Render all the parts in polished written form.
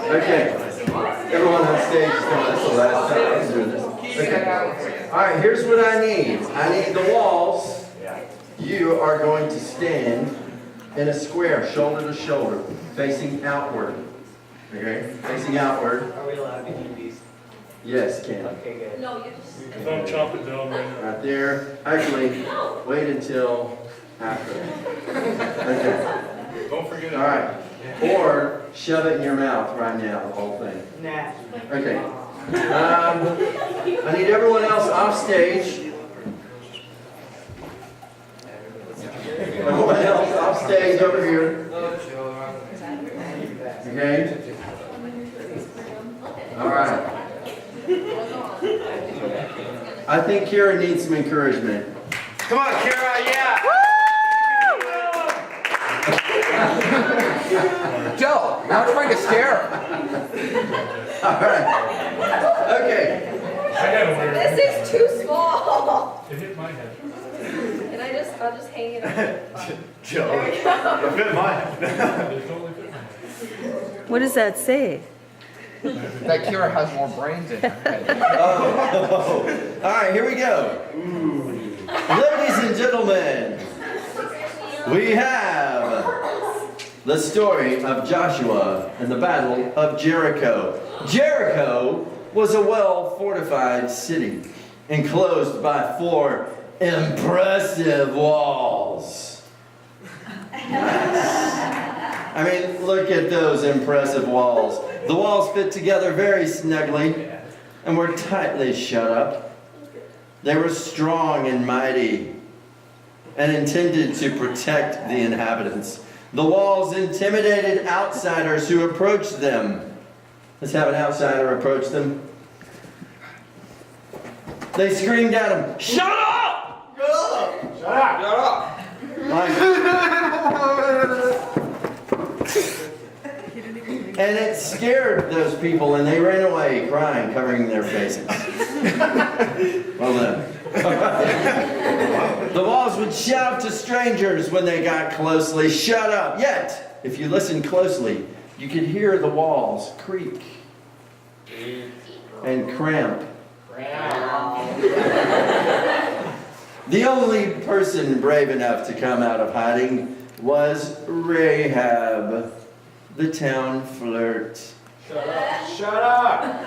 Okay. Everyone on stage is doing this the last time. I'm doing this. Okay. All right, here's what I need. I need the walls. You are going to stand in a square, shoulder to shoulder, facing outward. Okay? Facing outward. Are we allowed to use these? Yes, Ken. Okay, good. No, you just. Don't chop it down right now. Right there. Actually, wait until after. Okay. Don't forget it. All right. Or shove it in your mouth right now, the whole thing. Nah. Okay. I need everyone else off stage. Everyone else off stage over here. Okay? All right. I think Kara needs some encouragement. Come on, Kara, yeah! Joe, now we're trying to scare her. All right. Okay. I gotta wear it. This is too small. It hit my head. And I'll just hang it up. Joe. There we go. It fit mine. It totally fit my head. What does that say? That Kira has more brains in her head. Oh. All right, here we go. Ladies and gentlemen, we have the story of Joshua and the Battle of Jericho. Jericho was a well-fortified city, enclosed by 4 impressive walls. I mean, look at those impressive walls. The walls fit together very snugly and were tightly shut up. They were strong and mighty and intended to protect the inhabitants. The walls intimidated outsiders who approached them. Let's have an outsider approach them. They screamed at him, "Shut up! Shut up! Shut up! And it scared those people, and they ran away crying, covering their faces. Well done. The walls would shout to strangers when they got closely, "Shut up!" Yet, if you listen closely, you could hear the walls creak and cramp. The only person brave enough to come out of hiding was Rahab, the town flirt. Shut up! Shut up!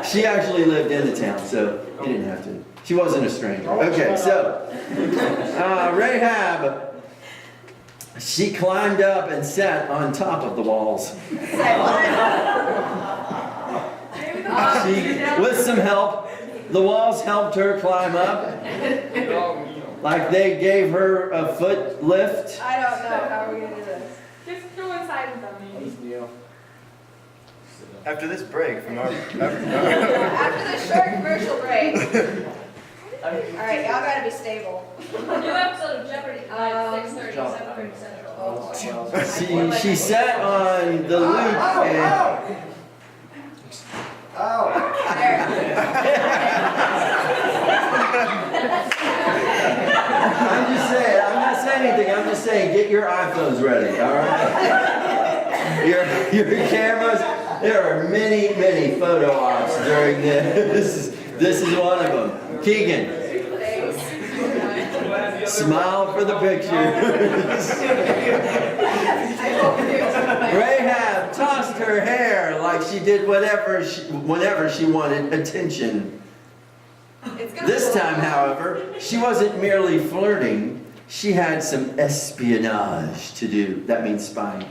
She actually lived in the town, so you didn't have to. She wasn't a stranger. Okay, so Rahab, she climbed up and sat on top of the walls. With some help, the walls helped her climb up. Like they gave her a foot lift. I don't know. How are we going to do this? Just go inside with them. After this break from our... After this short commercial break. Alright, y'all gotta be stable. New episode of Jeopardy! 6:30, 7:30 Central. She sat on the loop and... I'm just saying, I'm not saying anything, I'm just saying, get your iPhones ready, alright? Your cameras, there are many, many photo ops during this. This is one of them. Keegan, smile for the pictures. Rahab tossed her hair like she did whenever she wanted attention. This time, however, she wasn't merely flirting, she had some espionage to do. That means spying.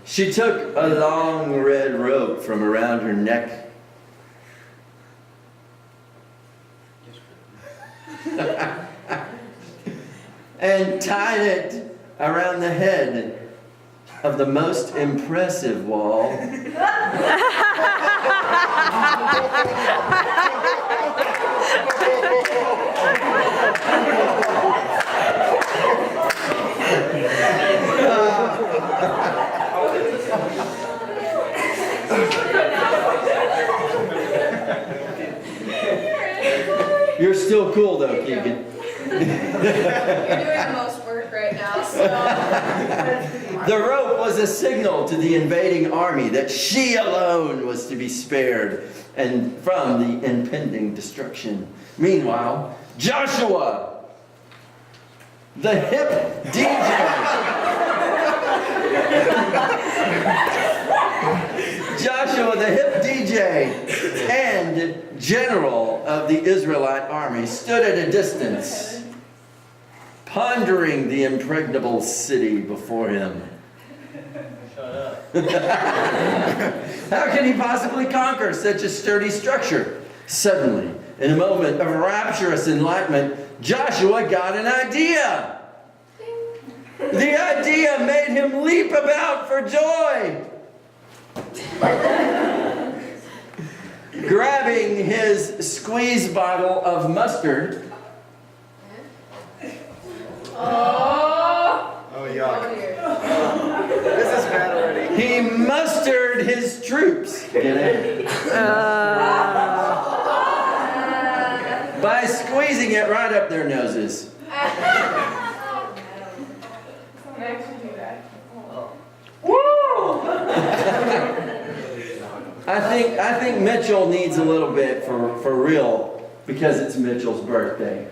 She took a long red rope from around her neck and tied it around the head of the most impressive wall. You're still cool though, Keegan. You're doing the most work right now, so. The rope was a signal to the invading army that she alone was to be spared and from the impending destruction. Meanwhile, Joshua, the hip DJ, Joshua, the hip DJ and general of the Israelite army, stood at a distance, pondering the impregnable city before him. How can he possibly conquer such a sturdy structure? Suddenly, in a moment of rapturous enlightenment, Joshua got an idea. The idea made him leap about for joy. Grabbing his squeeze bottle of mustard, Oh, yuck. This is bad already. he mustered his troops. Get it? By squeezing it right up their noses. I think Mitchell needs a little bit for real because it's Mitchell's birthday.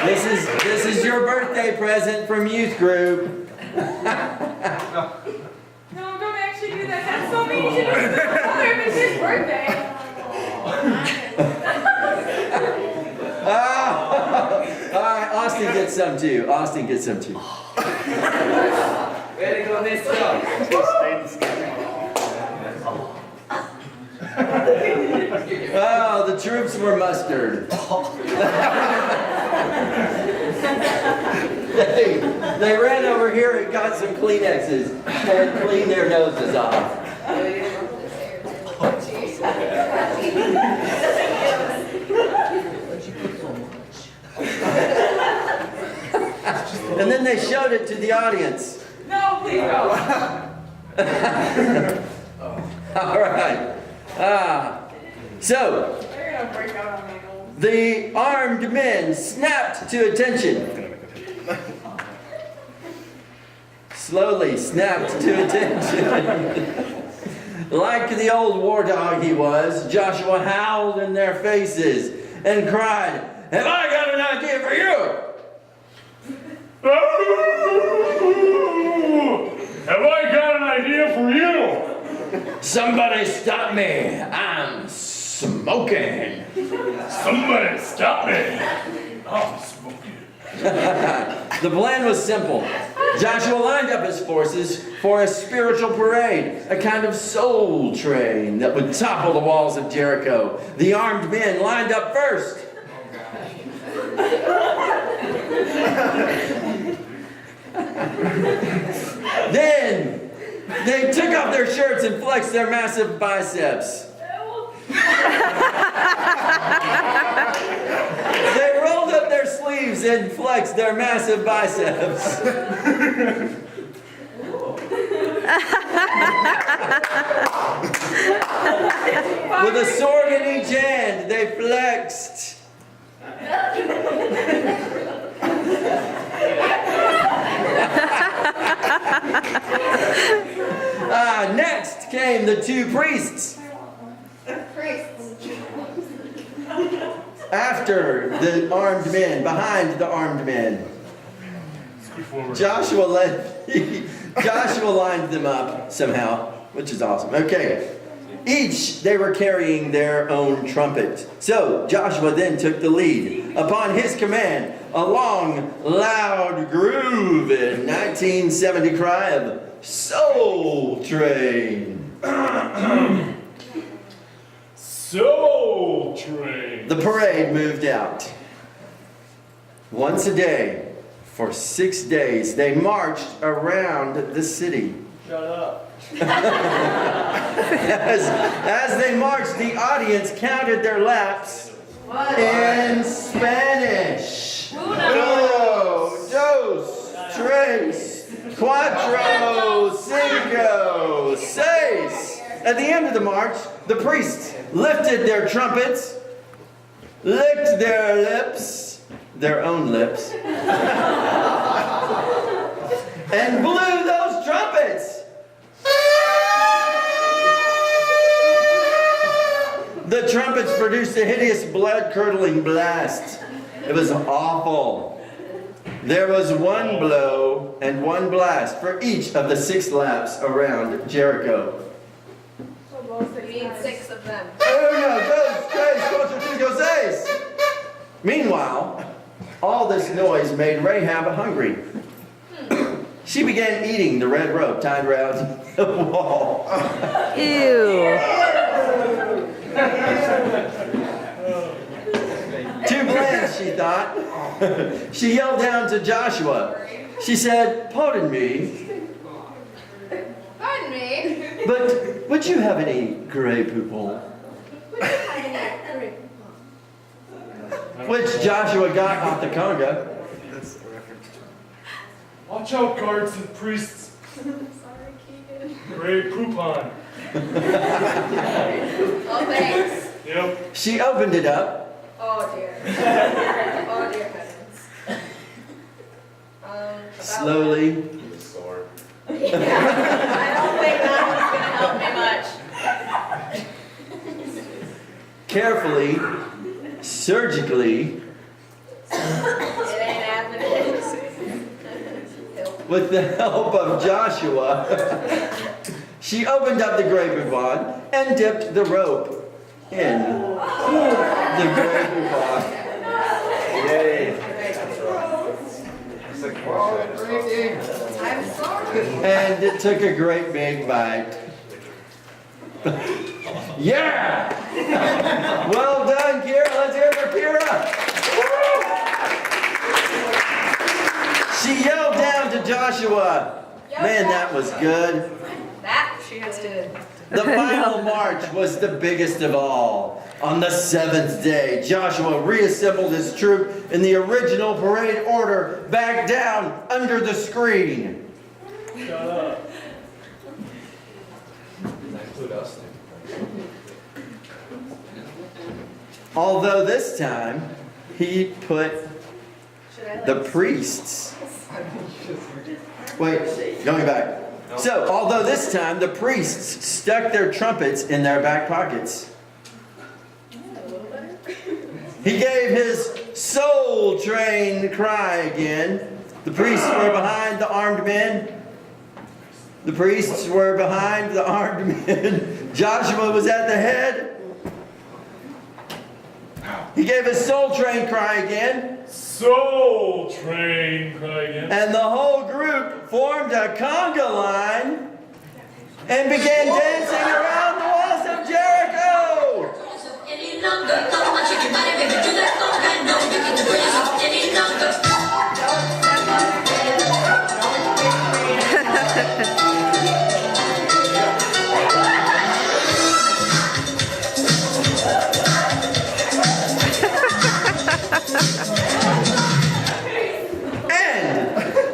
This is your birthday present from youth group. No, don't actually do that. That's so mean. You should have told him it's his birthday. All right, Austin gets some too. Austin gets some too. Way to go, Mitchell. Oh, the troops were mustered. They ran over here and got some Kleenexes and cleaned their noses off. And then they showed it to the audience. No, please go. All right. So, They're gonna break out on me. the armed men snapped to attention. Slowly snapped to attention. Like the old war dog he was, Joshua howled in their faces and cried, "Have I got an idea for you?" Have I got an idea for you? Somebody stop me. I'm smoking. Somebody stop me. I'm smoking. The plan was simple. Joshua lined up his forces for a spiritual parade, a kind of soul train that would topple the walls of Jericho. The armed men lined up first. Then they took off their shirts and flexed their massive biceps. They rolled up their sleeves and flexed their massive biceps. With a sword in each hand, they flexed. Next came the two priests. After the armed men, behind the armed men. Joshua lined them up somehow, which is awesome. Okay. Each, they were carrying their own trumpet. So Joshua then took the lead. Upon his command, a long, loud groove in 1970 cry of Soul Train. Soul Train. The parade moved out. Once a day, for 6 days, they marched around the city. Shut up. As they marched, the audience counted their laps in Spanish. Uno, dos, tres, cuatro, cinco, seis. At the end of the march, the priests lifted their trumpets, licked their lips, their own lips, and blew those trumpets. The trumpets produced a hideous blood-curdling blast. It was awful. There was one blow and one blast for each of the 6 laps around Jericho. You mean 6 of them. Meanwhile, all this noise made Rahab hungry. She began eating the red rope tied around the wall. Ew. Too bland, she thought. She yelled down to Joshua. She said, "Pardon me, Pardon me. but would you have any gray poupon?" Which Joshua got off the conga. That's a reference. Watch out, guards and priests. Sorry, Keegan. Gray poupon. Oh, thanks. Yep. She opened it up. Oh, dear. Oh, dear heavens. About Slowly, Yeah, I don't think that one's going to help me much. carefully, surgically, It ain't happening. with the help of Joshua, she opened up the gray poupon and dipped the rope in the gray poupon. Yay. I'm sorry. And it took a great big bite. Yeah! Well done, Kira. Let's hear it for Kira. She yelled down to Joshua. Man, that was good. That she has to. The final march was the biggest of all. On the 7th day, Joshua reassembled his troop in the original parade order back down under the screen. Shut up. Although this time, he put Should I the priests. Wait, going back. So, although this time the priests stuck their trumpets in their back pockets, he gave his soul train cry again. The priests were behind the armed men. The priests were behind the armed men. Joshua was at the head. He gave his soul train cry again. Soul train, cry again. And the whole group formed a conga line and began dancing around the walls of Jericho. Any longer, come on, shake your body, baby, do that conga. No, you can do it any longer.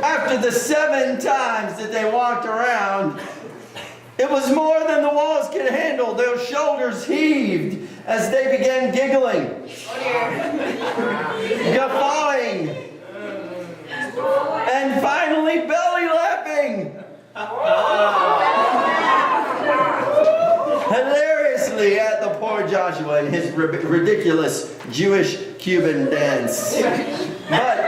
After the 7 times that they walked around, it was more than the walls could handle. Their shoulders heaved as they began giggling, guffawing, and finally belly laughing. Hilariously at the poor Joshua and his ridiculous Jewish Cuban dance. But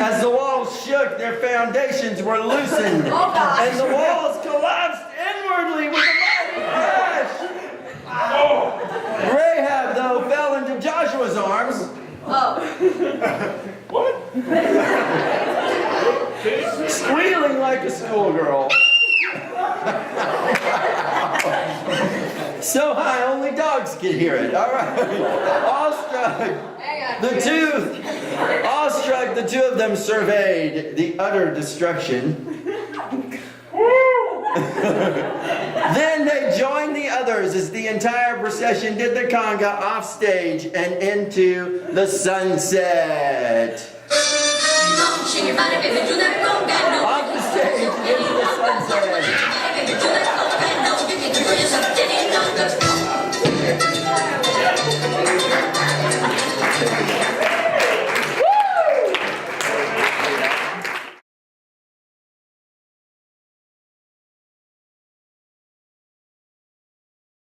as the walls shook, their foundations were loosened, and the walls collapsed inwardly with a mighty crash. Rahab, though, fell into Joshua's arms. What? Squealing like a schoolgirl. So high, only dogs could hear it. All right. Awestruck, the two of them surveyed the utter destruction. Then they joined the others as the entire procession did the conga off stage and into the sunset. Shake your body,